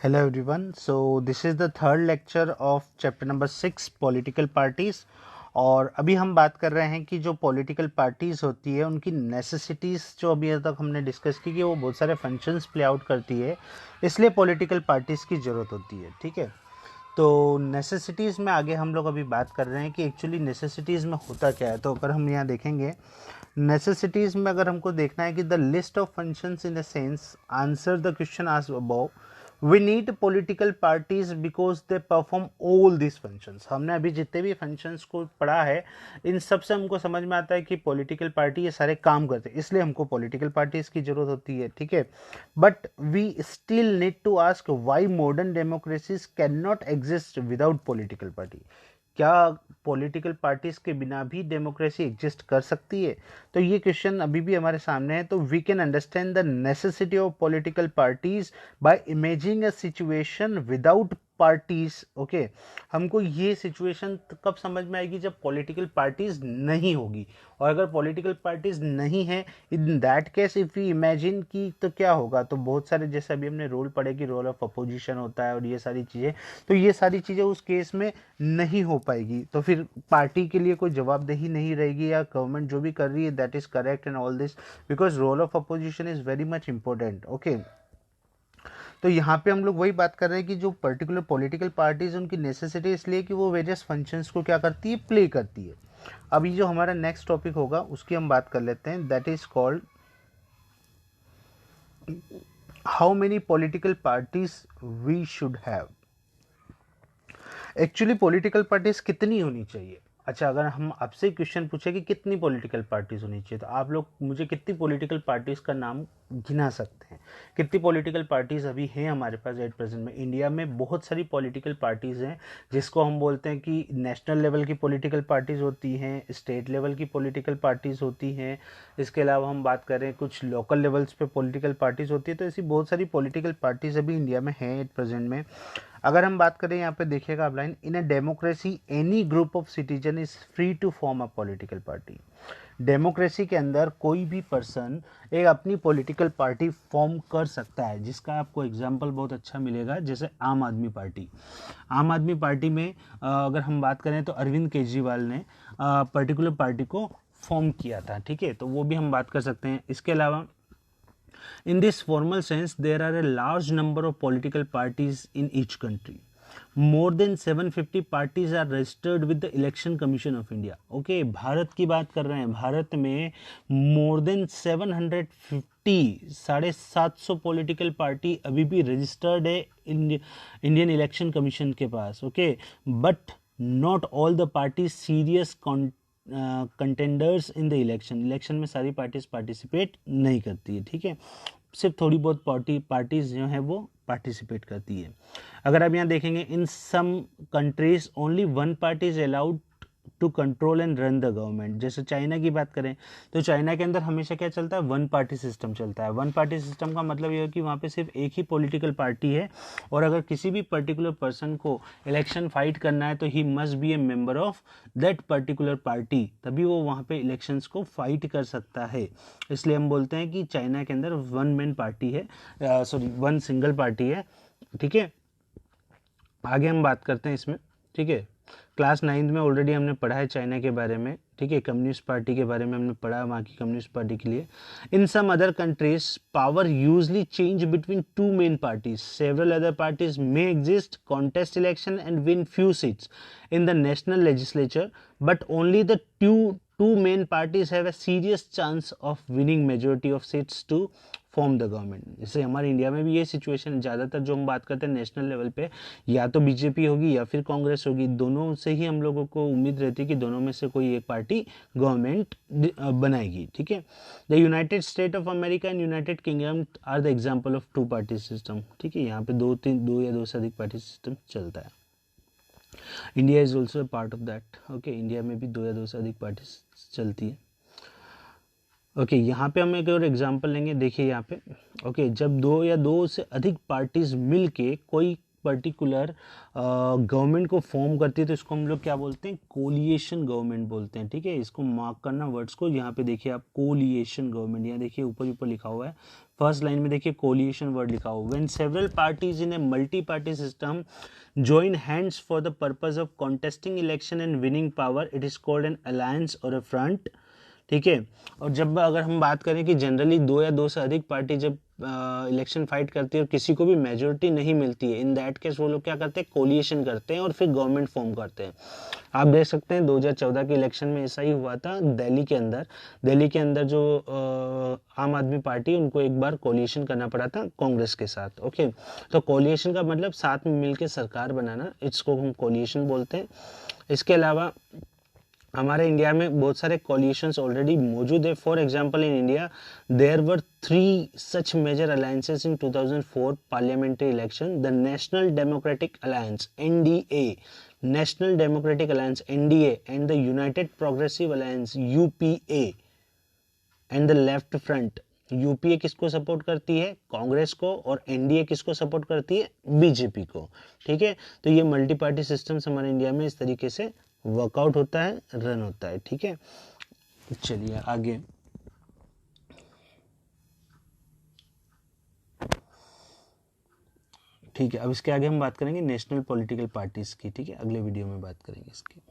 Hello everyone. So this is the third lecture of chapter number 6 political parties. और अभी हम बात कर रहे हैं कि जो पॉलिटिकल पार्टीज़ होती है उनकी नेसेसिटीज़ जो अभी तक हमने डिस्कस की कि वो बहुत सारे फंक्शंस प्ले आउट करती है, इसलिए पॉलिटिकल पार्टीज़ की ज़रूरत होती है। ठीक है, तो नेसेसिटीज़ में आगे हम लोग अभी बात कर रहे हैं कि एक्चुअली नेसेसिटीज़ में होता क्या है। तो अगर हम यहाँ देखेंगे नेसेसिटीज़ में, अगर हमको देखना है कि the list of functions in the sense answer the question asked above, we need political parties because they perform all this functions. हमने अभी जितने भी फंक्शंस को पढ़ा है इन सब से हमको समझ में आता है कि पॉलिटिकल पार्टी ये सारे काम करते हैं, इसलिए हमको पॉलिटिकल पार्टीज की जरूरत होती है। ठीक है, but we still need to ask why modern democracies can not exist without political party. क्या पॉलिटिकल पार्टीज के बिना भी डेमोक्रेसी एग्जिस्ट कर सकती है? तो ये क्वेश्चन अभी भी हमारे सामने है। तो we can understand the necessity of political parties by imaging a situation without parties. Okay, हमको ये सिचुएशन कब समझ में आएगी? जब पॉलिटिकल पार्टीज नहीं होगी। और अगर पॉलिटिकल पार्टीज नहीं है, in that case if we imagine की तो क्या होगा? तो बहुत सारे, जैसे अभी हमने रोल पढ़े कि रोल ऑफ अपोजिशन होता है और ये सारी चीज़ें, तो ये सारी चीज़ें उस केस में नहीं हो पाएगी। तो फिर पार्टी के लिए कोई जवाबदेही नहीं रहेगी, या गवर्नमेंट जो भी कर रही है that is correct and all this, because role of opposition is very much important. Okay, तो यहाँ पे हम लोग वही बात कर रहे हैं कि जो पर्टिकुलर पॉलिटिकल पार्टीज उनकी नेसेसिटी इसलिए कि वो वेरियस फंक्शंस को क्या करती है, प्ले करती है। अभी जो हमारा नेक्स्ट टॉपिक होगा उसकी हम बात कर लेते हैं, that is called how many political parties we should have. Actually political parties कितनी होनी चाहिए? अच्छा, अगर हम आपसे क्वेश्चन पूछे कि कितनी पॉलिटिकल पार्टीज होनी चाहिए, तो आप लोग मुझे कितनी पॉलिटिकल पार्टीज का नाम गिना सकते हैं? कितनी पॉलिटिकल पार्टीज अभी हैं हमारे पास एट प्रेजेंट में? इंडिया में बहुत सारी पॉलिटिकल पार्टीज हैं, जिसको हम बोलते हैं कि नेशनल लेवल की पॉलिटिकल पार्टीज होती हैं, स्टेट लेवल की पॉलिटिकल पार्टीज होती हैं, इसके अलावा हम बात करें कुछ लोकल लेवल्स पे पॉलिटिकल पार्टीज होती है। तो ऐसी बहुत सारी पॉलिटिकल पार्टीज अभी इंडिया में हैं एट प्रेजेंट में। अगर हम बात करें, यहाँ पे देखिएगा आप line, in a democracy any group of citizen is free to form a political party. Democracy के अंदर कोई भी पर्सन एक अपनी पॉलिटिकल पार्टी फॉर्म कर सकता है, जिसका आपको एग्जांपल बहुत अच्छा मिलेगा, जैसे आम आदमी पार्टी। आम आदमी पार्टी में अगर हम बात करें तो अरविंद केजरीवाल ने पर्टिकुलर पार्टी को फॉर्म किया था। ठीक है, तो वो भी हम बात कर सकते हैं। इसके अलावा in this formal sense, there are a large number of political parties in each country. More than 750 parties are registered with the Election Commission of India. Okay, Bharat की बात कर रहे हैं। भारत में more than 750 750 पॉलिटिकल पार्टी अभी भी registered है Indian election commission के पास। Okay, but not all the party serious contenders in the election में सारी पार्टीज पार्टिसिपेट नहीं करती है। ठीक है, सिर्फ थोड़ी बहुत पार्टीज जो है वो पार्टिसिपेट करती है। अगर आप यहाँ देखेंगे, in some countries only one party is allowed to control and run the government. जैसे चाइना की बात करें तो चाइना के अंदर हमेशा क्या चलता है, वन पार्टी सिस्टम चलता है। वन पार्टी सिस्टम का मतलब ये है कि वहाँ पे सिर्फ एक ही पॉलिटिकल पार्टी है, और अगर किसी भी पर्टिकुलर पर्सन को इलेक्शन फाइट करना है तो he must be A member of that particular party, तभी वो वहाँ पे इलेक्शंस को फाइट कर सकता है। इसलिए हम बोलते हैं कि चाइना के अंदर वन मैन पार्टी है, सॉरी वन सिंगल पार्टी है। ठीक है, आगे हम बात करते हैं इसमें। ठीक है, क्लास 9 में ऑलरेडी हमने पढ़ा है चाइना के बारे में। ठीक है, कम्युनिस्ट पार्टी के बारे में हमने पढ़ा, वहाँ की कम्युनिस्ट पार्टी के लिए। In some other countries power usually change between two main parties, several other parties may exist, contest election and win few seats in the national legislature, but only the two main parties have a serious chance of winning majority of seats to form the government. जैसे हमारे India में भी ये situation, ज़्यादातर जो हम बात करते हैं नेशनल लेवल पे, या तो बीजेपी होगी या फिर कांग्रेस होगी, दोनों से ही हम लोगों को उम्मीद रहती है कि दोनों में से कोई एक पार्टी गवर्नमेंट बनाएगी। ठीक है, the United State of America and United Kingdom are the example of two party system. ठीक है, यहाँ पे दो या दो से अधिक पार्टी सिस्टम चलता है। India is also a part of that. Okay, India में भी दो या दो से अधिक पार्टी चलती है। ओके, यहाँ पे हम एक और एग्जांपल लेंगे। देखिए यहाँ पे, ओके, जब दो या दो से अधिक पार्टीज मिलके कोई पर्टिकुलर गवर्नमेंट को फॉर्म करती है तो इसको हम लोग क्या बोलते हैं, कोलिएशन गवर्नमेंट बोलते हैं। ठीक है, इसको मार्क करना वर्ड्स को। यहाँ पे देखिए आप, कोलिएशन गवर्नमेंट, यहाँ देखिए ऊपर ऊपर लिखा हुआ है फर्स्ट लाइन में देखिए कोलिएशन वर्ड लिखा हो, when several parties in a multi party system join hands for the purpose of contesting election and winning power, it is called an alliance or a front। ठीक है, और जब अगर हम बात करें कि जनरली दो या दो से अधिक पार्टी जब इलेक्शन फाइट करती है और किसी को भी मेजोरिटी नहीं मिलती है, इन दैट केस वो लोग क्या करते हैं, कोलिएशन करते हैं और फिर गवर्नमेंट फॉर्म करते हैं। आप देख सकते हैं 2014 के इलेक्शन में ऐसा ही हुआ था दिल्ली के अंदर। दिल्ली के अंदर जो आम आदमी पार्टी, उनको एक बार कोलिएशन करना पड़ा था कांग्रेस के साथ। ओके, तो कोलिएशन का मतलब साथ में मिलकर सरकार बनाना, इसको हम कोलिएशन बोलते हैं। इसके अलावा हमारे इंडिया में बहुत सारे कोलिशंस ऑलरेडी मौजूद है। For example in India there were 3 such major alliances in 2004 parliamentary election, the National Democratic Alliance NDA, National Democratic Alliance NDA and the United Progressive Alliance UPA and the Left Front. UPA किसको support करती है, कांग्रेस को, और NDA किसको support करती है, BJP को। ठीक है, तो ये मल्टी पार्टी सिस्टम्स हमारे इंडिया में इस तरीके से वर्कआउट होता है, रन होता है। ठीक है, चलिए आगे। ठीक है, अब इसके आगे हम बात करेंगे नेशनल पॉलिटिकल पार्टीज की। ठीक है, अगले वीडियो में बात करेंगे इसकी।